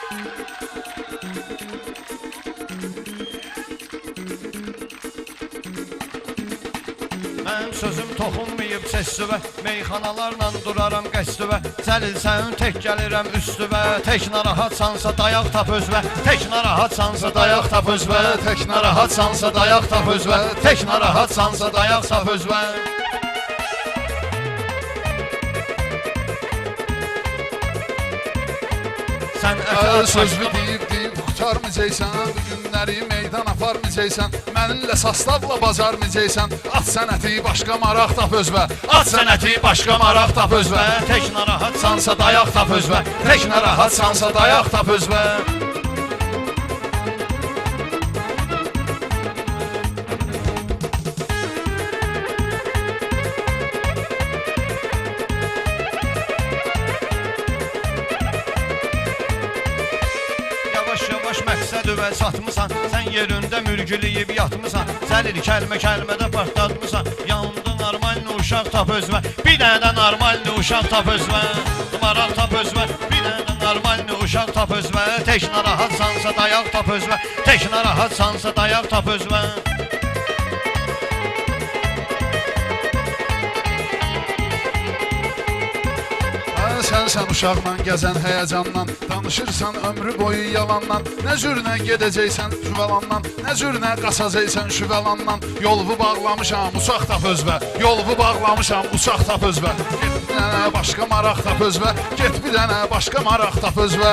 Mənim sözüm toxunmayıb səs-süvə, meyxanalarla duraram qəsdüvə. Cəlil sənin tək gəlirəm üstüvə, tək narahatsansa dayaq tap özvə. Tək narahatsansa dayaq tap özvə, tək narahatsansa dayaq tap özvə, tək narahatsansa dayaq tap özvə. Sən sözlü deyib qurtarmayacaqsan, bu günləri meydan aparmayacaqsan, mənimlə sastavla bacarmayacaqsan. At sənəti başqa maraq tap özvə, at sənəti başqa maraq tap özvə. Tək narahatsansa dayaq tap özvə, Tək narahatsansa dayaq tap özvə. Yavaş məqsədüvə çatmısan, sən yerində mürgüləyib yatmısan. Zəlil kəlmə-kəlmədə partlatmısan, yanında normalni uşaq tap özvə. Bir dənə də normalni uşaq tap özvə, maraq tap özvə. Bir dənə də normalni uşaq tap özvə, tək narahatsansa dayaq tap özvə, tək narahatsansa dayaq tap özvə. Sən uşaqla gəzən həyəcandan, danışırsan ömrü boyu yalandan. Nə cürünə gedəcəksən şüvəlandan, nə cürünə qaçacaqsən şüvəlandan. Yolumu bağlamışam uçaq tap özvə, yolumu bağlamışam uçaq tap özvə. Get bir dənə başqa maraq tap özvə, get bir dənə başqa maraq tap özvə.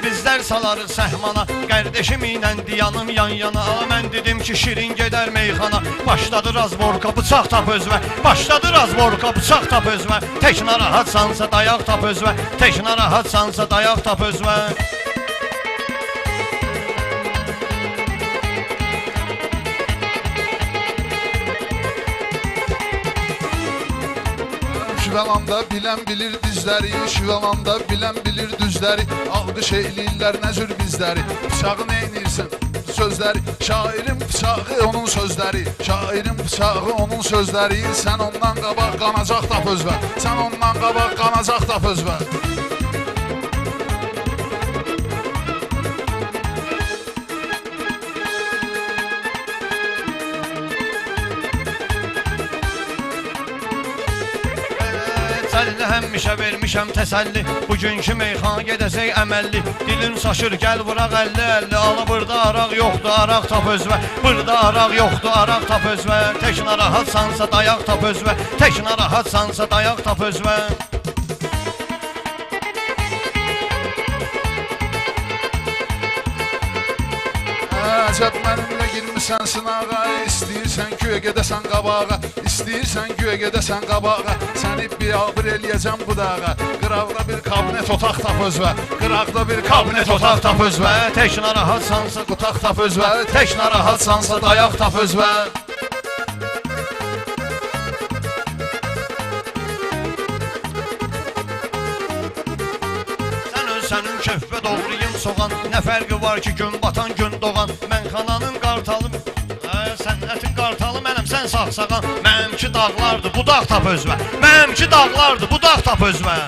Bizlər salarıq səhmana, qardeşim ilə diyanım yan-yana. Mən dedim ki şirin gedər meyxana, başladı razborka bıçaq tap özvə, başladı razborka bıçaq tap özvə. Tək narahatsansa dayaq tap özvə, tək narahatsansa dayaq tap özvə. Şüvəlanda bilən bilir düzləri, şüvəlanda bilən bilir düzləri. Alqış eyləyirlər nə cür bizləri, bıçağı neynirsən sözləri. Şairin bıçağı onun sözləri, şairin bıçağı onun sözləri. Sən ondan qabaq qanacaq tap özvə, sən ondan qabaq qanacaq tap özvə. Cəlilə həmişə vermişəm təsəlli, bugünkü meyxana gedəcək əməlli. Dilin saşır gəl vuraq 50-50, ala burada araq yoxdur araq tap özvə. Burada araq yoxdur araq tap özvə, tək narahatsansa dayaq tap özvə, tək narahatsansa dayaq tap özvə. Əcəb mənimlə girmisən sınağa, istəyirsən güyə gedəsən qabağa, istəyirsən güyə gedəsən qabağa. Səni biabır eləyəcəm budağa, qıraqda bir kabinet otaq tap özvə, qıraqda bir kabinet otaq tap özvə. Tək narahatsansa Otaq tap özvə, tək narahatsansa dayaq tap özvə. Sənin köfbə doğrayım soğan, nə fərqi var ki gün batan gün doğan. Mən xananın qartalı, sənətin qartalı mənəm sən sağsağan. Mənimki dağlardır budaq tap özvə, mənimki dağlardır budaq tap özvə.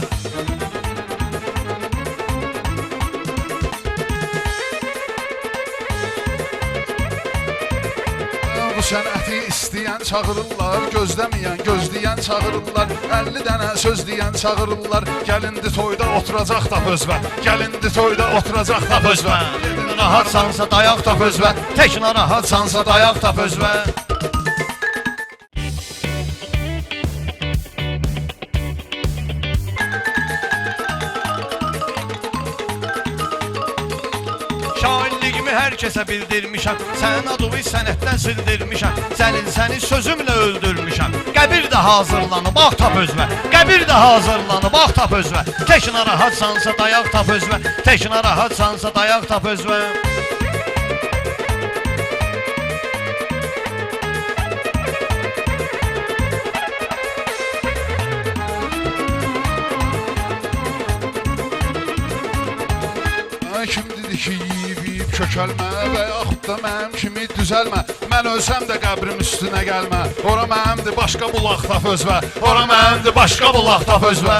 Bu sənəti istəyən çağırırlar, gözləməyən gözləyən çağırırlar. 50 dənə söz deyən çağırırlar, gəlindi toyda oturacaq tap özvə, gəlindi toyda oturacaq tap özvə. Narahatsansa dayaq tap özvə, tək narahatsansa dayaq tap özvə. Şairliğimi hər kəsə bildirmişəm, sənin adını sənətdən sildirmişəm. Cəlil səni sözümlə öldürmüşəm, qəbir də hazırlanıb ağ tap özvə, qəbir də hazırlanıb ağ tap özvə. Tək narahatsansa dayaq tap özvə, tək narahatsansa dayaq tap özvə. Kim dedi ki yiyib kökəlmə və yaxud da mənim kimi düzəlmə. Mən ölsəm də qəbrim üstünə gəlmə. Ora mənimdir başqa bulaq tap özvə, ora mənimdir başqa bulaq tap özvə.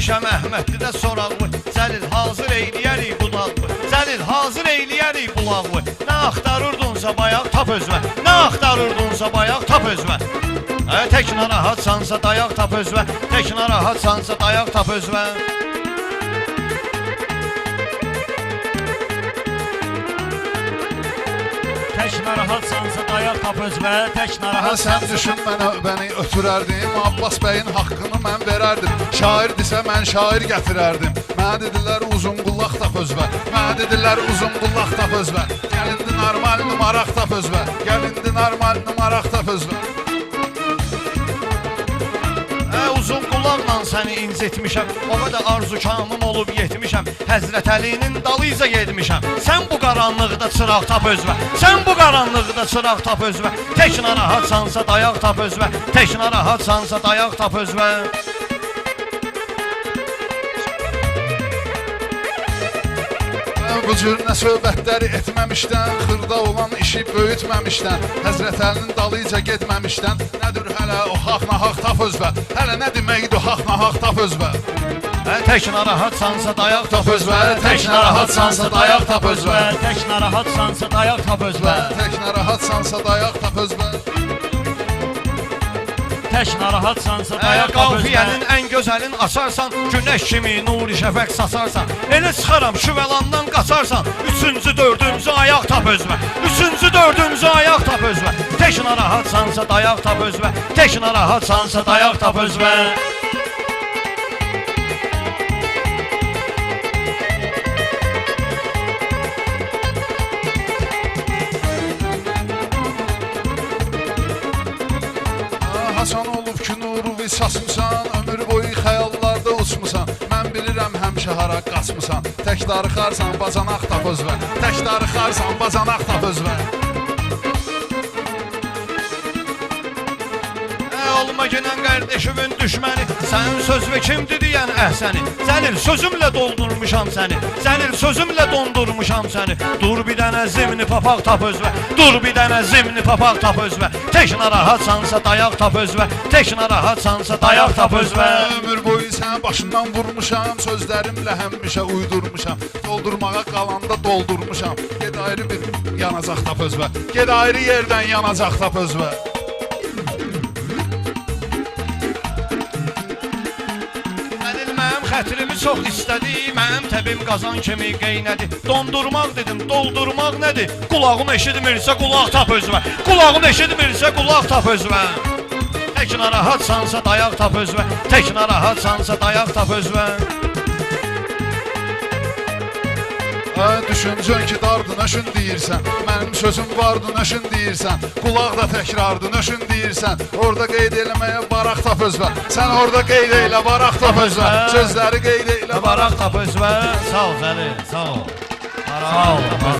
Getmişəm Əhmədlidə soraqlı Zəlil hazır eyləyərik budaqlı Zəlil hazır eyləyərik bulaqlı Nə axtarırdınsa bayaq tap özvə Nə axtarırdınsa bayaq tap özvə Tək narahatsansa dayaq tap özvə Tək narahatsansa dayaq tap özvə Tək narahatsansa dayaq tap özvə, tək Sən narahatsansa düşün bəni ötürərdim, Abbas bəyin haqqını mən verərdim. Şair desə mən şair gətirərdim. Mənə dedilər uzun qullaq tap özvə, mənə dedilər uzun qullaq tap özvə. Gəlindi normal numaraq tap özvə, gəlindi normal numaraq tap özvə. Uzun qulaqla səni incitmişəm O qədər arzukamım olub yetmişəm Həzrət Əlinin dalıyca gedmişəm Sən bu qaranlıqda çıraq tap özvə Sən bu qaranlıqda çıraq tap özvə Tək narahatsansa dayaq tap özvə Tək narahatsansa dayaq tap özvə Bu cür nə söhbətləri etməmişdən, xırda olan işi böyütməmişdən, Həzrət Əlinin dalıyca getməmişdən, nədir hələ o haq-nahaq tap özvə, hələ nə deməkdir o haq-nahaq tap özvə? Tək narahatsansa dayaq tap özvə Tək narahatsansa dayaq tap özvə, Tək narahatsansa dayaq tap özvə, tək narahatsansa dayaq tap özvə. tək narahatsansa dayaq tap özvə. Qafiyənin ən gözəlin açarsan Günəş kimi nuri şəfəq saçarsan Elə çıxaram şüvəlandan qaçarsan Üçüncü, dördüncü ayaq tap özvə Üçüncü, dördüncü ayaq tap özvə Tək narahatsansa dayaq tap özvə Tək narahatsansa dayaq tap özvə Hasan olub ki nuru saçmısan, ömür boyu xəyallarda uçmusan. Mən bilirəm həmişə hara qaçmısan. Tək darıxarsan, bacanaq tap özvə. Tək darıxarsan, bacanaq tap özvə. Olma günən qardeşimin düşməni Sənin sözvə kimdir deyən əhsəni Zəlil sözümlə doldurmuşam səni Zəlil sözümlə dondurmuşam səni Dur bir dənə zimni papaq tap özvə Dur bir dənə zimni papaq tap özvə Tək narahatsansa dayaq tap özvə Tək narahatsansa dayaq tap özvə Ömür boyu sənin başından vurmuşam, sözlərimlə həmişə uydurmuşam. Doldurmağa qalanda doldurmuşam. Ged ayrı bir yanacaq tap özvə. Ged ayrı yerdən yanacaq tap özvə. Xətrimi çox istədi, mənim təbim qazan kimi qeynədi Dondurmaq dedim, doldurmaq nədir? Qulağım eşitmirsə qulaq tap özvə Qulağım eşitmirsə qulaq tap özvə Tək narahatsansa dayaq tap özvə Tək narahatsansa dayaq tap özvə Düşüncün ki dardı nöşün deyirsən. Mənim sözüm vardı nöşün deyirsən. Qulaq da təkrardı nöşün deyirsən. Orada qeyd eləməyə baraq tap özvə. Sən orada qeyd elə baraq tap özvə. Sözləri qeyd elə Baraq tap özvə Sağ ol Zəlil, sağ ol Sağ ol